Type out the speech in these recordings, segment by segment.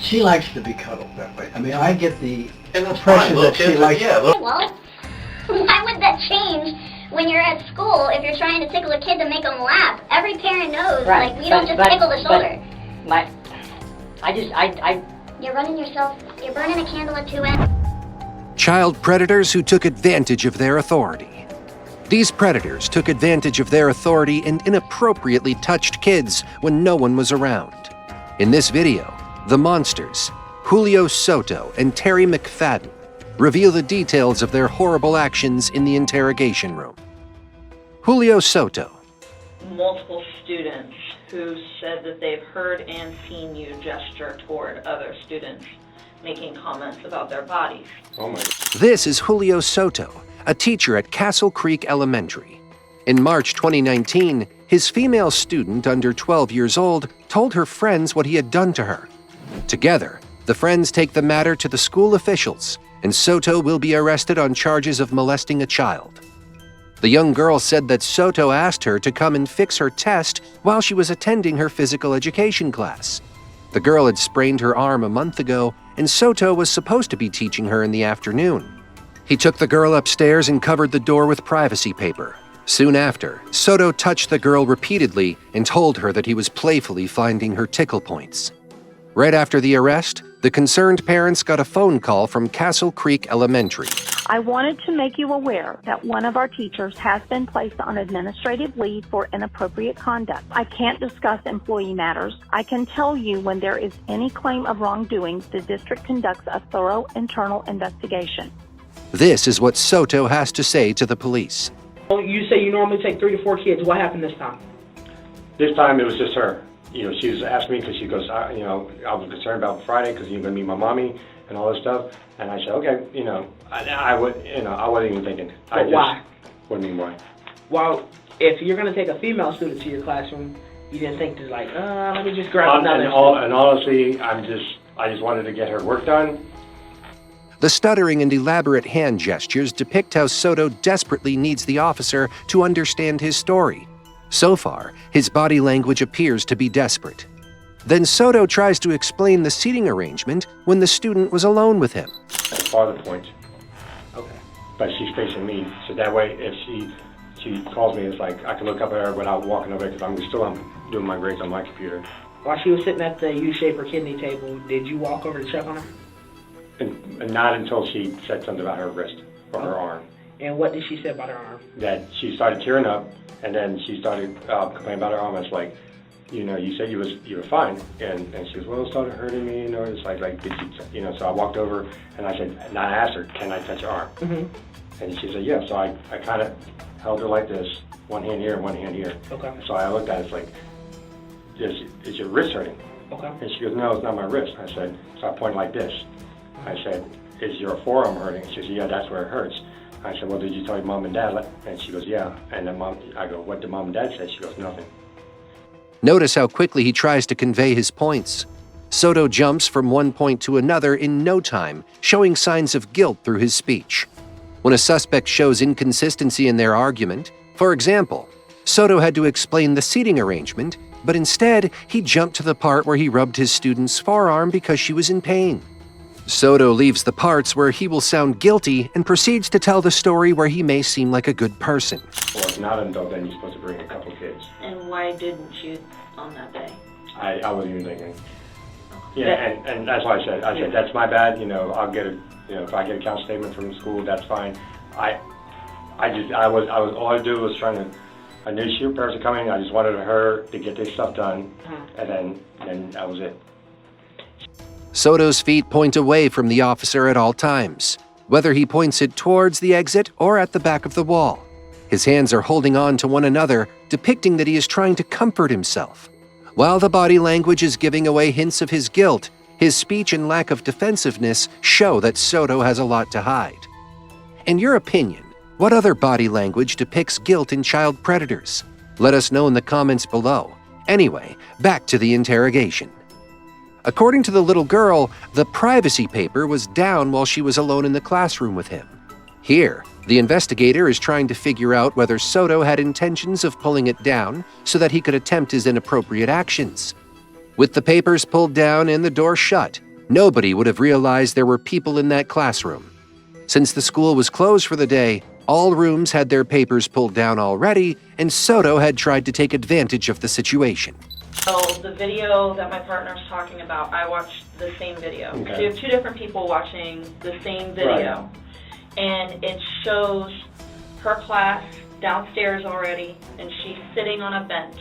She likes to be cuddled that way. I mean, I get the And that's impression fine. that she likes... Yeah, Well, why would that change when you're at school if you're trying to tickle a kid to make them laugh? Every parent knows, Right. like, you don't just tickle the shoulder. You're running yourself, you're burning a candle at two ends. Child predators who took advantage of their authority. These predators took advantage of their authority and inappropriately touched kids when no one was around. In this video, the monsters, Julio Soto and Terry McFadden, reveal the details of their horrible actions in the interrogation room. Julio Soto. Multiple students who said that they've heard and seen you gesture toward other students making comments about their bodies. Oh my. This is Julio Soto, a teacher at Castle Creek Elementary. In March 2019, his female student under 12 years old told her friends what he had done to her. Together, the friends take the matter to the school officials, and Soto will be arrested on charges of molesting a child. The young girl said that Soto asked her to come and fix her test while she was attending her physical education class. The girl had sprained her arm a month ago, and Soto was supposed to be teaching her in the afternoon. He took the girl upstairs and covered the door with privacy paper. Soon after, Soto touched the girl repeatedly and told her that he was playfully finding her tickle points. Right after the arrest, the concerned parents got a phone call from Castle Creek Elementary. I wanted to make you aware that one of our teachers has been placed on administrative leave for inappropriate conduct. I can't discuss employee matters. I can tell you when there is any claim of wrongdoing, the district conducts a thorough internal investigation. This is what Soto has to say to the police. You say you normally take 3 to 4 kids. What happened this time? This time it was just her. You know, she was asking me because she goes, I was concerned about Friday because you're going to meet my mommy and all this stuff. And I said, okay, I wasn't even thinking. Why? What do you mean why? Well, if you're going to take a female student to your classroom, you didn't think to let me just grab another. And honestly, I just wanted to get her work done. The stuttering and elaborate hand gestures depict how Soto desperately needs the officer to understand his story. So far, his body language appears to be desperate. Then Soto tries to explain the seating arrangement when the student was alone with him. That's farther point. Okay. But she's facing me, so that way if she calls me, it's like I can look up at her without walking over because I'm doing my grades on my computer. While she was sitting at the U-shaped or kidney table, did you walk over to check on her? And not until she said something about her wrist or her arm. And what did she say about her arm? That she started tearing up, and then she started complaining about her arm. It's like, you said you were fine, and she goes, well, it started hurting me, It's like did you, So I walked over and I said, and I asked her, can I touch your arm? Mm-hmm. And she said, yeah. So I kind of held her like this, one hand here and one hand here. Okay. So I looked at it, it's like, is your wrist hurting? Okay. And she goes, no, it's not my wrist. I said, so I pointed like this. I said, is your forearm hurting? She said, yeah, that's where it hurts. I said, well, did you tell your mom and dad? And she goes, yeah. And then I go, what did mom and dad say? She goes, nothing. Notice how quickly he tries to convey his points. Soto jumps from one point to another in no time, showing signs of guilt through his speech. When a suspect shows inconsistency in their argument, for example, Soto had to explain the seating arrangement, but instead he jumped to the part where he rubbed his student's forearm because she was in pain. Soto leaves the parts where he will sound guilty and proceeds to tell the story where he may seem like a good person. Well, it's not an adult, then you're supposed to bring a couple kids. And why didn't you on that day? I wasn't even thinking. Yeah, and that's why I said, that's my bad, I'll get if I get a count statement from the school, that's fine. All I do was I knew she parents were coming, I just wanted her to get this stuff done, and then that was it. Soto's feet point away from the officer at all times, whether he points it towards the exit or at the back of the wall. His hands are holding on to one another, depicting that he is trying to comfort himself. While the body language is giving away hints of his guilt, his speech and lack of defensiveness show that Soto has a lot to hide. In your opinion, what other body language depicts guilt in child predators? Let us know in the comments below. Anyway, back to the interrogation. According to the little girl, the privacy paper was down while she was alone in the classroom with him. Here, the investigator is trying to figure out whether Soto had intentions of pulling it down so that he could attempt his inappropriate actions. With the papers pulled down and the door shut, nobody would have realized there were people in that classroom. Since the school was closed for the day, all rooms had their papers pulled down already, and Soto had tried to take advantage of the situation. So the video that my partner's talking about, I watched the same video. Okay. So you have two different people watching the same video. And it shows her class downstairs already, and she's sitting on a bench,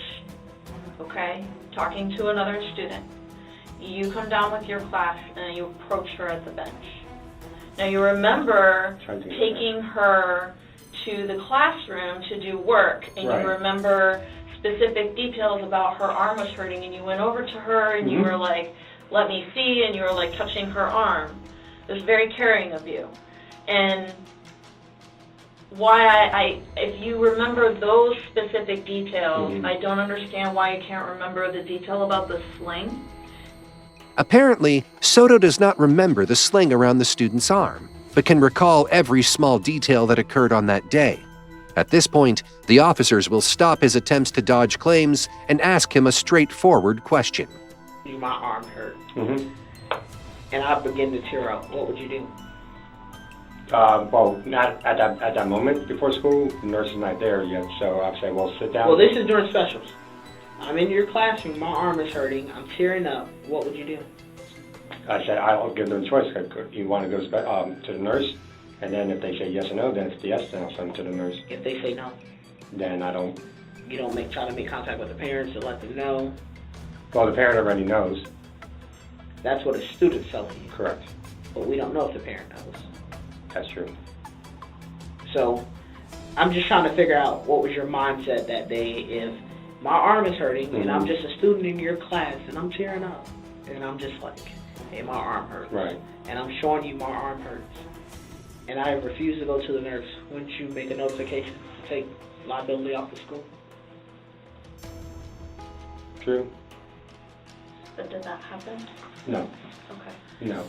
okay, talking to another student. You come down with your class, and you approach her at the bench. Now you remember taking her to the classroom to do work, and you remember specific details about her arm was hurting, and you went over to her and you were like, let me see, and you were like touching her arm. It was very caring of you. And why if you remember those specific details, I don't understand why you can't remember the detail about the sling. Apparently, Soto does not remember the sling around the student's arm, but can recall every small detail that occurred on that day. At this point, the officers will stop his attempts to dodge claims and ask him a straightforward question. My arm hurt, and I begin to tear up. What would you do? Well, not at that moment before school. The nurse is not there yet, so I'd say, well, sit down. Well, this is during specials. I'm in your classroom. My arm is hurting. I'm tearing up. What would you do? I said, I'll give them a choice. You want to go to the nurse? And then if they say yes or no, then if it's yes, then I'll send them to the nurse. If they say no, then I don't. You don't try to make contact with the parents to let them know. Well, the parent already knows. That's what a student's telling you. Correct. But we don't know if the parent knows. That's true. So I'm just trying to figure out what was your mindset that day if my arm is hurting and I'm just a student in your class and I'm tearing up and I'm just like, hey, my arm hurts. Right. And I'm showing you my arm hurts. And I refuse to go to the nurse. Wouldn't you make a notification to take liability off the school? True. But did that happen? No. Okay. No.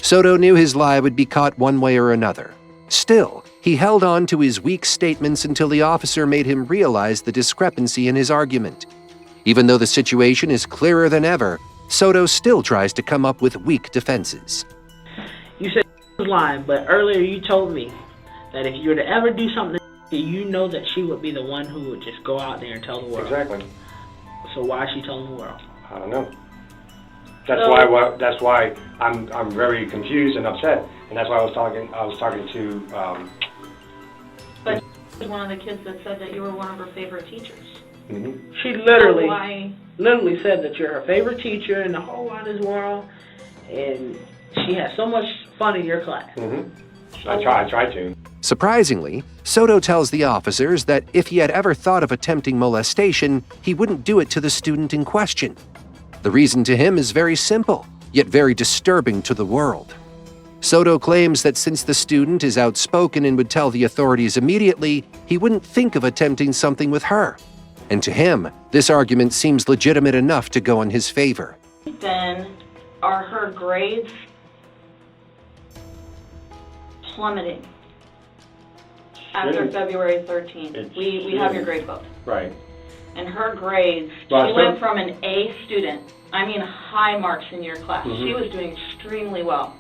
Soto knew his lie would be caught one way or another. Still, he held on to his weak statements until the officer made him realize the discrepancy in his argument. Even though the situation is clearer than ever, Soto still tries to come up with weak defenses. You said she was lying, but earlier you told me that if you were to ever do something, you know that she would be the one who would just go out there and tell the world. Exactly. So why is she telling the world? I don't know. That's why I'm very confused and upset, and that's why I was talking to. But she was one of the kids that said that you were one of her favorite teachers. She literally said that you're her favorite teacher in the whole wide world, and she has so much fun in your class. I try to. Surprisingly, Soto tells the officers that if he had ever thought of attempting molestation, he wouldn't do it to the student in question. The reason to him is very simple, yet very disturbing to the world. Soto claims that since the student is outspoken and would tell the authorities immediately, he wouldn't think of attempting something with her. And to him, this argument seems legitimate enough to go in his favor. Then are her grades plummeting after February 13th? We have your grade book. Right. And her grades, she went from an A student, I mean high marks in your class. She was doing extremely well.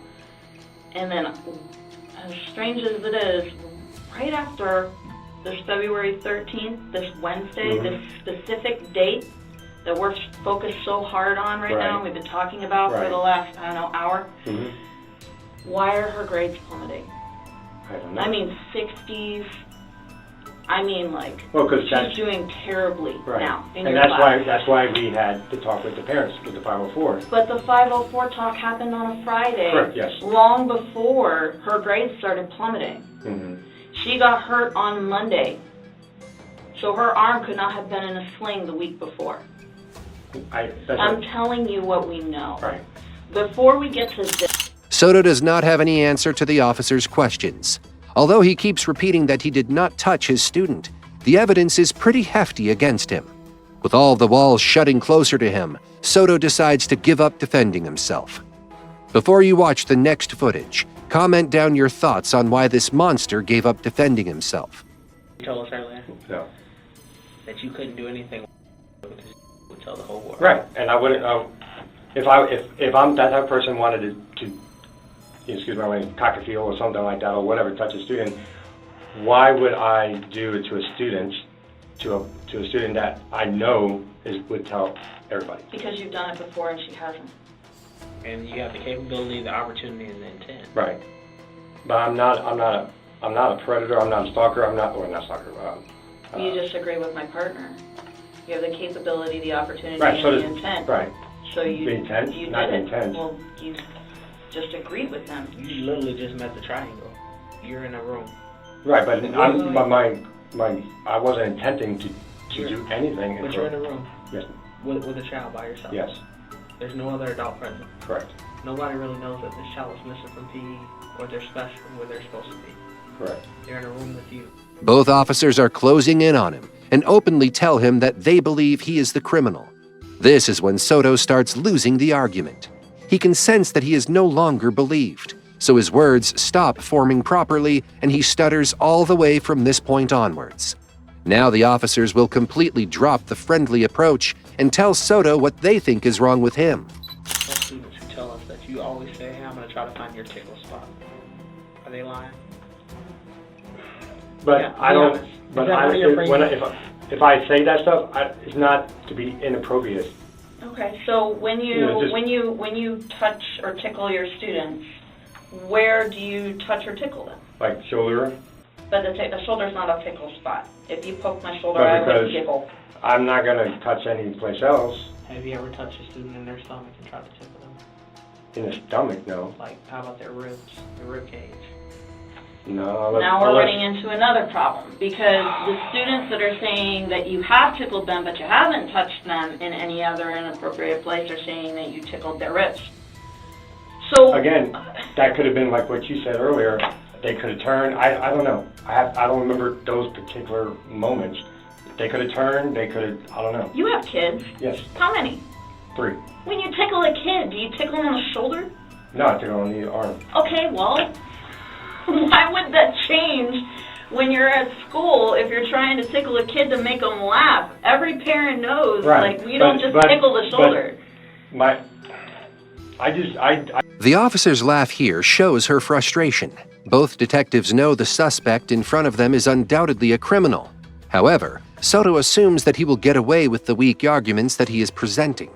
And then, as strange as it is, right after this February 13th, this Wednesday, this specific date that we're focused so hard on right now, we've been talking about for the last, I don't know, hour, why are her grades plummeting? I don't know. I mean, 60s. I mean, like, she's doing terribly now in your class. class. That's why we had to talk with the parents, with the 504. But the 504 talk happened on a Friday. Correct, yes. Long before her grades started plummeting. She got hurt on Monday. So her arm could not have been in a sling the week before. I'm telling you what we know. Right. Before we get to this... Soto does not have any answer to the officer's questions. Although he keeps repeating that he did not touch his student, the evidence is pretty hefty against him. With all the walls shutting closer to him, Soto decides to give up defending himself. Before you watch the next footage, comment down your thoughts on why this monster gave up defending himself. You told us earlier that you couldn't do anything because you would tell the whole world. Right, and I wouldn't. if I'm that type of person wanted to excuse my language, cock a heel or something like that or whatever, touch a student, why would I do it to a student, to a student that I know would tell everybody? Because you've done it before and she hasn't. And you have the capability, the opportunity, and the intent. Right. But I'm not a predator. I'm not a stalker. Not stalker. You disagree with my partner. You have the capability, the opportunity, Right, so and the intent. Right. So you The intent, you not did the intent. it. Well, you just agreed with him. You literally just met the triangle. You're in a room. Right, but I wasn't intending to do anything. But you're in a room. Yes. With a child by yourself. Yes. There's no other adult present. Correct. Nobody really knows that this child is missing from PE, or they're special, where they're supposed to be. Correct. They're in a room with you. Both officers are closing in on him and openly tell him that they believe he is the criminal. This is when Soto starts losing the argument. He can sense that he is no longer believed, so his words stop forming properly and he stutters all the way from this point onwards. Now the officers will completely drop the friendly approach and tell Soto what they think is wrong with him. Some students who tell us that you always say, hey, I'm going to try to find your tickle spot. Are they lying? But Yeah, I don't. honest. But Is that what you're afraid of? if I say that stuff, it's not to be inappropriate. Okay, so when you touch or tickle your students, where do you touch or tickle them? Like shoulder. But the shoulder's not a tickle spot. If you poke my shoulder, But I would because- tickle. I'm not gonna touch any place else. Have you ever touched a student in their stomach and tried to tickle them? In the stomach, no. Like, how about their ribs, their rib cage? No. Now we're running into another problem because the students that are saying that you have tickled them but you haven't touched them in any other inappropriate place are saying that you tickled their ribs. So Again, that could have been like what you said earlier. They could have turned. I don't know. I don't remember those particular moments. They could have turned. They could have. I don't know. you have kids. Yes, How many? 3. When you tickle a kid, do you tickle them on the shoulder? No, I took it on the arm. Okay, well, why would that change when you're at school if you're trying to tickle a kid to make them laugh? Every parent knows, Right, like, we don't just tickle the shoulder. The officer's laugh here shows her frustration. Both detectives know the suspect in front of them is undoubtedly a criminal. However, Soto assumes that he will get away with the weak arguments that he is presenting.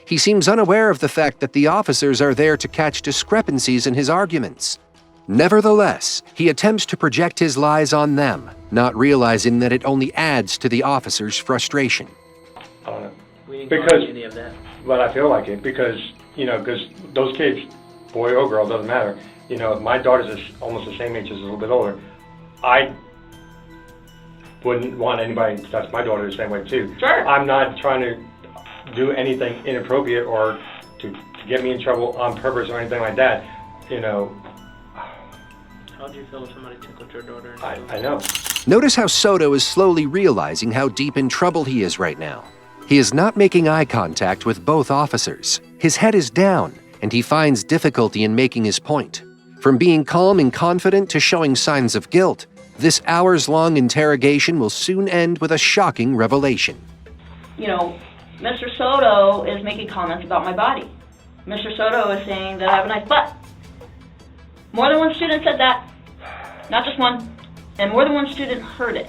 He seems unaware of the fact that the officers are there to catch discrepancies in his arguments. Nevertheless, he attempts to project his lies on them, not realizing that it only adds to the officer's frustration. I don't know. We didn't Because- call you any of that. But I feel like it because those kids, boy or girl, doesn't matter. My daughter's almost the same age, just a little bit older. I wouldn't want anybody to touch my daughter the same way too. Sure. I'm not trying to do anything inappropriate or to get me in trouble on purpose or anything like that. How would you feel if somebody tickled your daughter? I know. Notice how Soto is slowly realizing how deep in trouble he is right now. He is not making eye contact with both officers. His head is down, and he finds difficulty in making his point. From being calm and confident to showing signs of guilt, this hours-long interrogation will soon end with a shocking revelation. Mr. Soto is making comments about my body. Mr. Soto is saying that I have a nice butt. More than one student said that. Not just one. And more than one student heard it.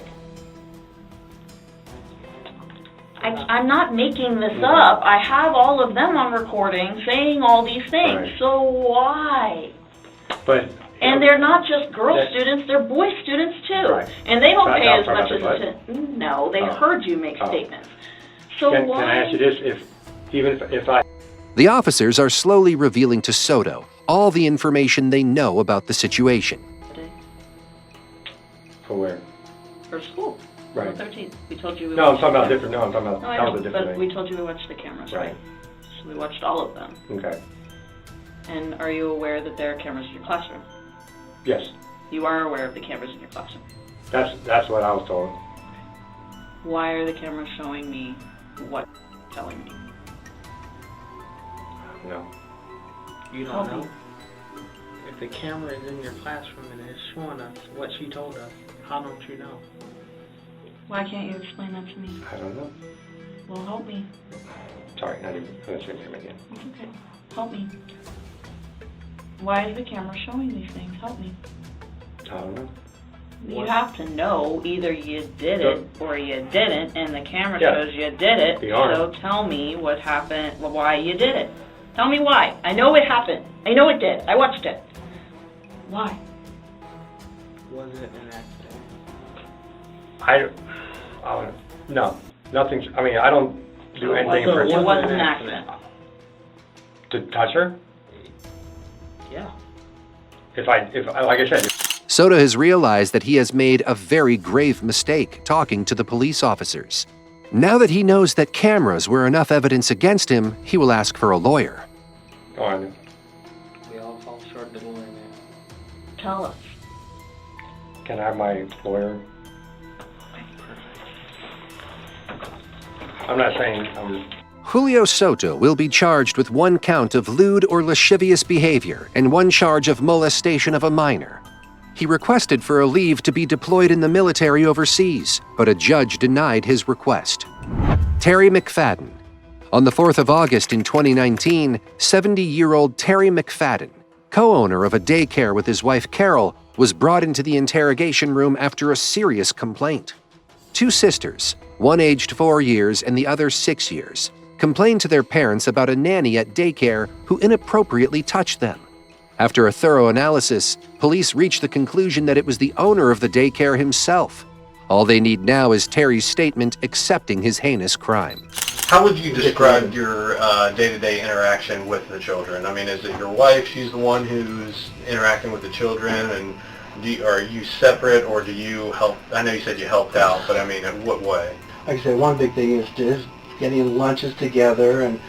I'm not making this up. I have all of them on recording saying all these things. Right. So why? But And they're not just girl That- students, they're boy students too. Right. And they don't Not pay as from much everybody. as no, they Oh. heard you make Oh. statements. So can why? I ask you this? If I The officers are slowly revealing to Soto all the information they know about the situation. for where? For school. Right. On the 13th. We told you we No, I'm watched talking about the different. No, I'm talking about No, I that know, was a different but we thing. told you we watched the cameras, right? Right. So we watched all of them. Okay. And are you aware that there are cameras in your classroom? Yes, You are aware of the cameras in your classroom. that's what I was told. Why are the cameras showing me what you're telling me? No. You Help don't me. know? If the camera is in your classroom and it's showing us what she told us, how don't you know? Why can't you explain that to me? I don't know. Well, help me. Sorry, I didn't say him again. Okay, help me. Why is the camera showing these things? Help me. I don't know. You have to know either you did it or you didn't, and the camera Yeah. shows you did it. The arm. So tell me what happened, why you did it. Tell me why. I know it happened. I know it did. I watched it. Why? Was it an accident? No, nothing's, I mean, I don't do anything It for wasn't an accident. to touch her. Yeah. If like I said, Soto has realized that he has made a very grave mistake talking to the police officers. Now that he knows that cameras were enough evidence against him, he will ask for a lawyer. go on. We all fall short of the limit. Tell us. Can I have my lawyer? I'm not saying Julio Soto will be charged with 1 count of lewd or lascivious behavior and 1 charge of molestation of a minor. He requested for a leave to be deployed in the military overseas, but a judge denied his request. Terry McFadden. On the 4th of August in 2019, 70-year-old Terry McFadden, co-owner of a daycare with his wife Carol, was brought into the interrogation room after a serious complaint. 2 sisters, one aged 4 years and the other 6 years, complained to their parents about a nanny at daycare who inappropriately touched them. After a thorough analysis, police reached the conclusion that it was the owner of the daycare himself. All they need now is Terry's statement accepting his heinous crime. How would you describe your day-to-day interaction with the children? I mean, is it your wife? She's the one who's interacting with the children, and are you separate, or do you help? I know you said you helped out, but I mean, in what way? Like I said, one big thing is getting lunches together and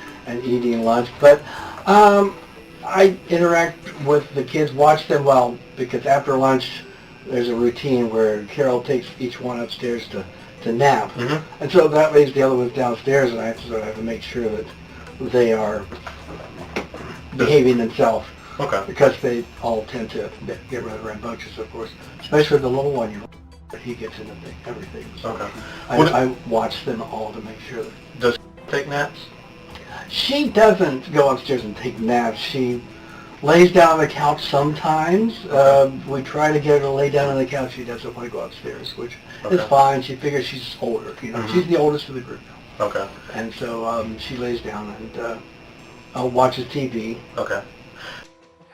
eating lunch. But I interact with the kids, watch them well, because after lunch there's a routine where Carol takes each one upstairs to nap. Mm-hmm. And so that leaves the other ones downstairs, and I have to make sure that they are behaving themselves. Okay. Because they all tend to get rather rambunctious, of course, especially the little one. He gets into everything. So Okay. I watch them all to make sure that... Does take naps? She doesn't go upstairs and take naps. She lays down on the couch sometimes. We try to get her to lay down on the couch. She doesn't want to go upstairs, which is fine. She figures she's older. She's the oldest of the group now. Okay. And so she lays down and watches TV. Okay.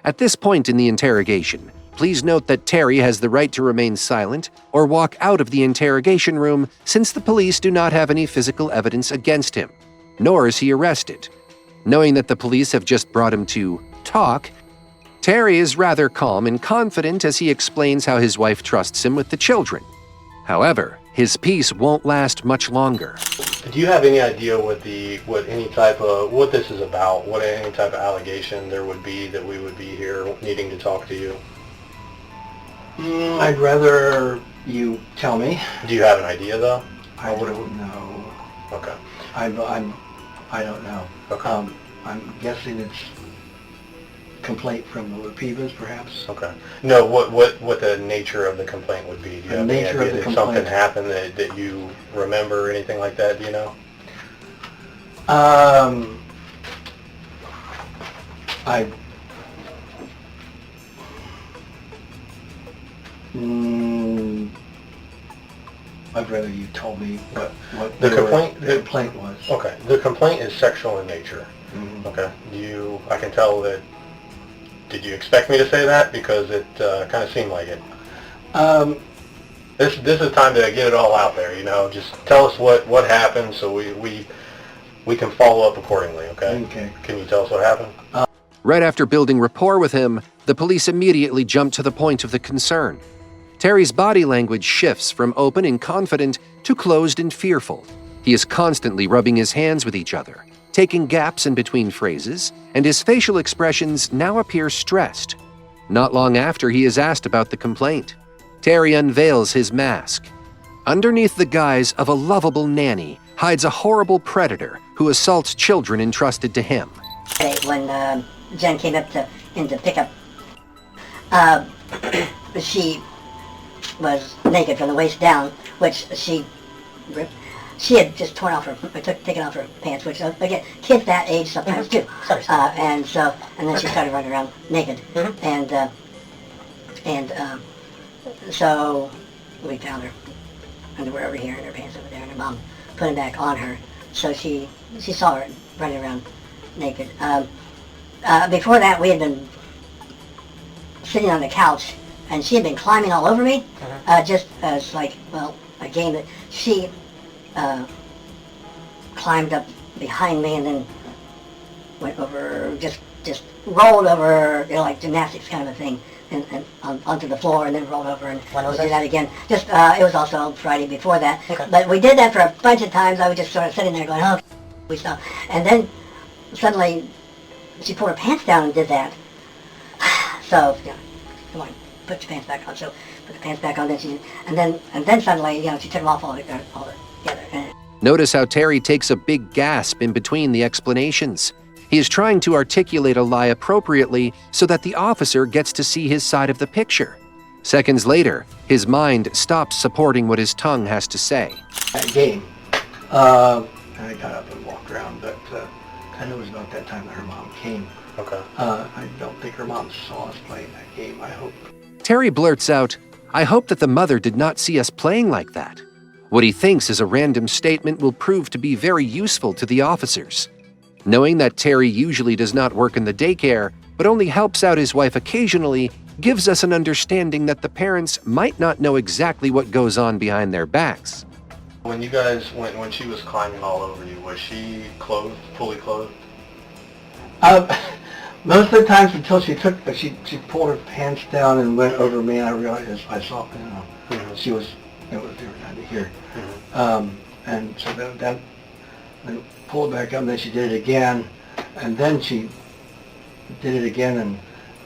At this point in the interrogation, please note that Terry has the right to remain silent or walk out of the interrogation room since the police do not have any physical evidence against him, nor is he arrested. Knowing that the police have just brought him to talk, Terry is rather calm and confident as he explains how his wife trusts him with the children. However, his peace won't last much longer. Do you have any idea what this is about? What any type of allegation there would be that we would be here needing to talk to you? I'd rather you tell me. Do you have an idea though? I don't know. Okay. I don't know. Okay. I'm guessing it's complaint from the Lupivas, perhaps. Okay. No, what the nature of the complaint would be? Do you have any nature of idea the that something complaint. happened that you remember or anything like that? Do you know? I'd rather you told me what The complaint was. Okay. The complaint is sexual in nature. Mhm. Okay. I can tell that. Did you expect me to say that? Because it kind of seemed like it. This is time to get it all out there. Just tell us what happened so we can follow up accordingly. Okay. Okay. Can you tell us what happened? Right after building rapport with him, the police immediately jump to the point of the concern. Terry's body language shifts from open and confident to closed and fearful. He is constantly rubbing his hands with each other, taking gaps in between phrases, and his facial expressions now appear stressed. Not long after he is asked about the complaint, Terry unveils his mask. Underneath the guise of a lovable nanny hides a horrible predator who assaults children entrusted to him. When Jen came up in to pick up, she was naked from the waist down, which she ripped. she had just taken off her pants, which again, kids that age sometimes do. And then she started running around naked, so we found her underwear over here and her pants over there, and her mom put them back on her. So she saw her running around naked. Before that, we had been sitting on the couch, and she had been climbing all over me, just as like, well, a game that she climbed up behind me and then went over, just rolled over, like gymnastics kind of a thing, and onto the floor, and then rolled over, and we'll do that again. Just it was also Friday before that, but we did that for a bunch of times. I was just sort of sitting there going, oh, we stop, and then suddenly she pulled her pants down and did that. So, come on, put your pants back on. So, put the pants back on, and then suddenly, she took them off all together. Notice how Terry takes a big gasp in between the explanations. He is trying to articulate a lie appropriately so that the officer gets to see his side of the picture. Seconds later, his mind stops supporting what his tongue has to say. That game, I got up and walked around, but I know it was about that time that her mom came. Okay. I don't think her mom saw us playing that game, I hope. Terry blurts out, "I hope that the mother did not see us playing like that." What he thinks is a random statement will prove to be very useful to the officers. Knowing that Terry usually does not work in the daycare, but only helps out his wife occasionally, gives us an understanding that the parents might not know exactly what goes on behind their backs. When you guys, when she was climbing all over you, was she clothed, fully clothed? Most of the times until she pulled her pants down and went over me, and I realized, I saw, she was, they were down to here. And so then pulled back up, and then she did it again, and then she did it again,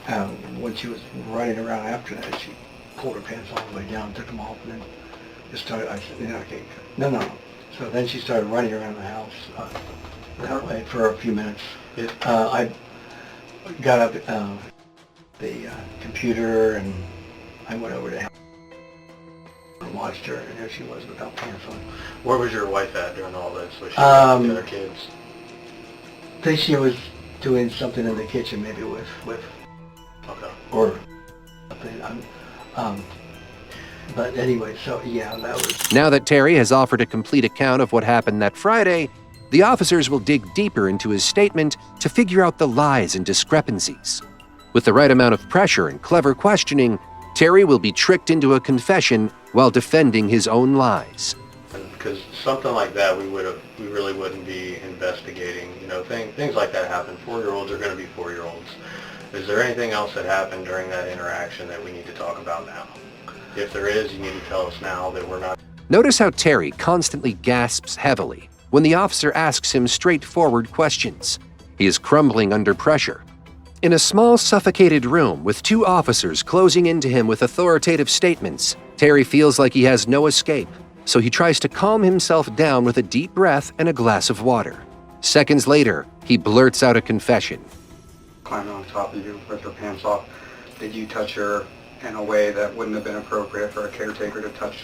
and when she was running around after that, she pulled her pants all the way down, took them off, and then just started, I said, okay, no. So then she started running around the house that way for a few minutes. I got up the computer, and I went over to her and watched her, and there she was without pants on. Where was your wife at during all this? Was she with the other kids? I think she was doing something in the kitchen, maybe with Okay. or something. But anyway, so yeah, that was... Now that Terry has offered a complete account of what happened that Friday, the officers will dig deeper into his statement to figure out the lies and discrepancies. With the right amount of pressure and clever questioning, Terry will be tricked into a confession while defending his own lies. Because something like that, we really wouldn't be investigating. Things like that happen. 4-year-olds are going to be 4-year-olds. Is there anything else that happened during that interaction that we need to talk about now? If there is, you need to tell us now that we're not... Notice how Terry constantly gasps heavily when the officer asks him straightforward questions. He is crumbling under pressure. In a small, suffocated room with 2 officers closing into him with authoritative statements, Terry feels like he has no escape, so he tries to calm himself down with a deep breath and a glass of water. Seconds later, he blurts out a confession. Climbing on top of you with her pants off, did you touch her in a way that wouldn't have been appropriate for a caretaker to touch?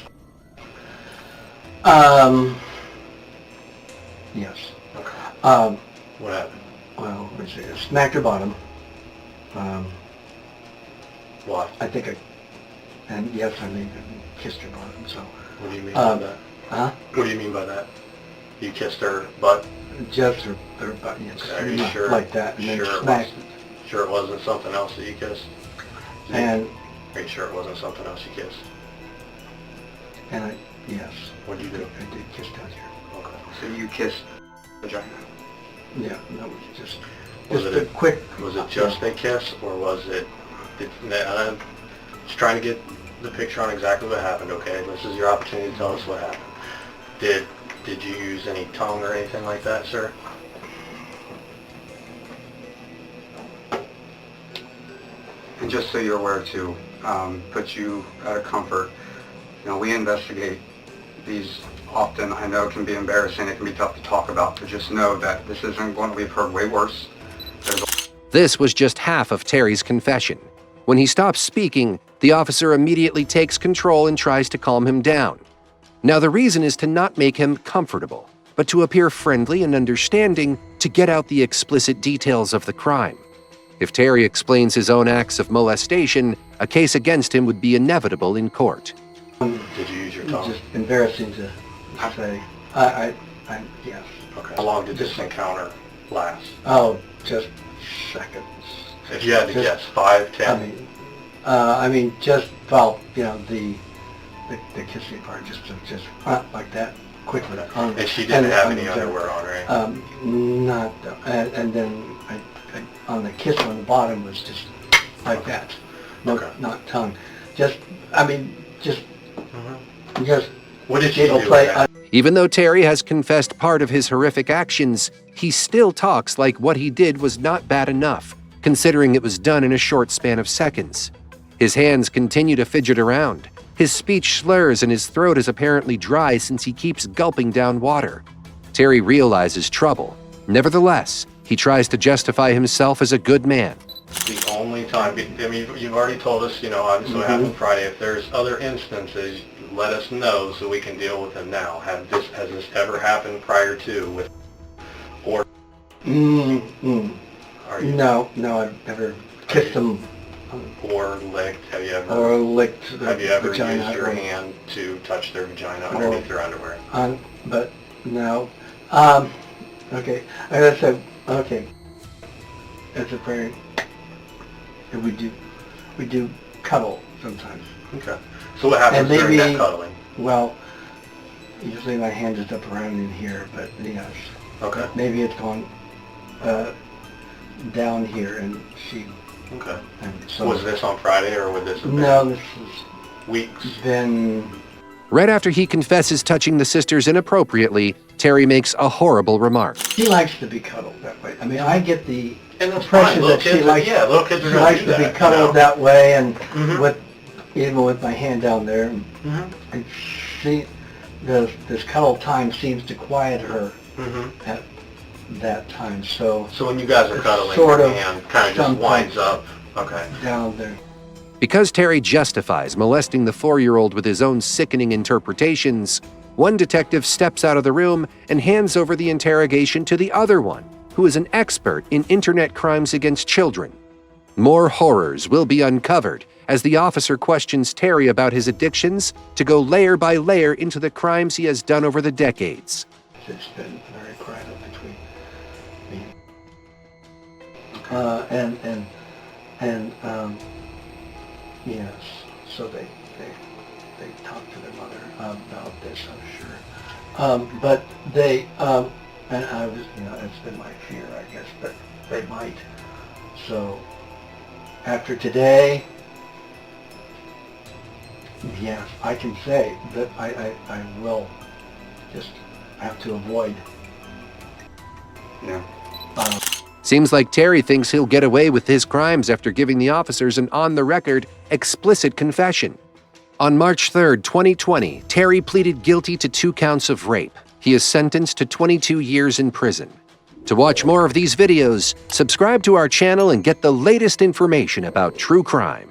Yes. Okay. What happened? Well, let me see. I smacked her bottom. What? I think and yes, I mean, kissed her bottom, so. What do you mean by that? Huh? What do you mean by that? You kissed her butt? Just her butt, yes. Okay, are you sure? Like that, and then Sure smacked. Sure it wasn't something else that you kissed? And, Are you sure it wasn't something else you kissed? and yes. What did you do? I did kiss down here. Okay. So you kissed vagina? Yeah, that was just Was it a quick... Was it just a kiss, or was it... I'm just trying to get the picture on exactly what happened, okay? This is your opportunity to tell us what happened. Did you use any tongue or anything like that, sir? And just so you're aware to put you out of comfort, we investigate these often. I know it can be embarrassing, it can be tough to talk about, but just know that this isn't one we've heard way worse. This was just half of Terry's confession. When he stops speaking, the officer immediately takes control and tries to calm him down. Now, the reason is to not make him comfortable, but to appear friendly and understanding to get out the explicit details of the crime. If Terry explains his own acts of molestation, a case against him would be inevitable in court. Did you use your tongue? Just embarrassing to say. Yes. Okay. How long did this encounter last? Oh, just seconds. If you had to guess, 5, 10? I mean, just, well, you know, the kissing part, just like that, quickly. And she didn't have any underwear on, right? Not, and then on the kiss on the bottom was just like that. No, not tongue. Just, I mean, just. What did she do? Even though Terry has confessed part of his horrific actions, he still talks like what he did was not bad enough, considering it was done in a short span of seconds. His hands continue to fidget around. His speech slurs and his throat is apparently dry since he keeps gulping down water. Terry realizes trouble. Nevertheless, he tries to justify himself as a good man. The only time, I mean, you've already told us, you know, obviously what happened Friday. If there's other instances, let us know so we can deal with them now. Has this ever happened prior to with, or? No, I've never kissed him. Or licked, have you ever? Or licked the Have you ever vagina used your or, hand to touch their vagina underneath their underwear? But no. Okay, I gotta say, okay. It's a very, we do cuddle sometimes. Okay. So what happens during that cuddling? Well, usually my hand is up around in here, but yes. Okay. Maybe it's gone down here, and she. Okay. And so was this on Friday, or would this have been? No, this has weeks. Been. Right after he confesses touching the sisters inappropriately, Terry makes a horrible remark. She likes to be cuddled that way. I mean, I get the and that's impression fine. that she likes. Yeah, little kids are she gonna likes do to that, be cuddled you know? that way, and even with my hand down there, and she, this cuddle time seems to quiet her at that time. So when you guys are cuddling, sort your of hand kind of just winds up. Okay. Down there. Because Terry justifies molesting the 4-year-old with his own sickening interpretations, one detective steps out of the room and hands over the interrogation to the other one, who is an expert in internet crimes against children. More horrors will be uncovered as the officer questions Terry about his addictions to go layer by layer into the crimes he has done over the decades. It's been very private between me and yes, so they talk to their mother about this, I'm sure. But they and I was, you know, it's been my fear, I guess, that they might. So after today, yes, I can say that I will just have to avoid. Yeah. Seems like Terry thinks he'll get away with his crimes after giving the officers an on-the-record, explicit confession. On March 3, 2020, Terry pleaded guilty to 2 counts of rape. He is sentenced to 22 years in prison. To watch more of these videos, subscribe to our channel and get the latest information about true crime.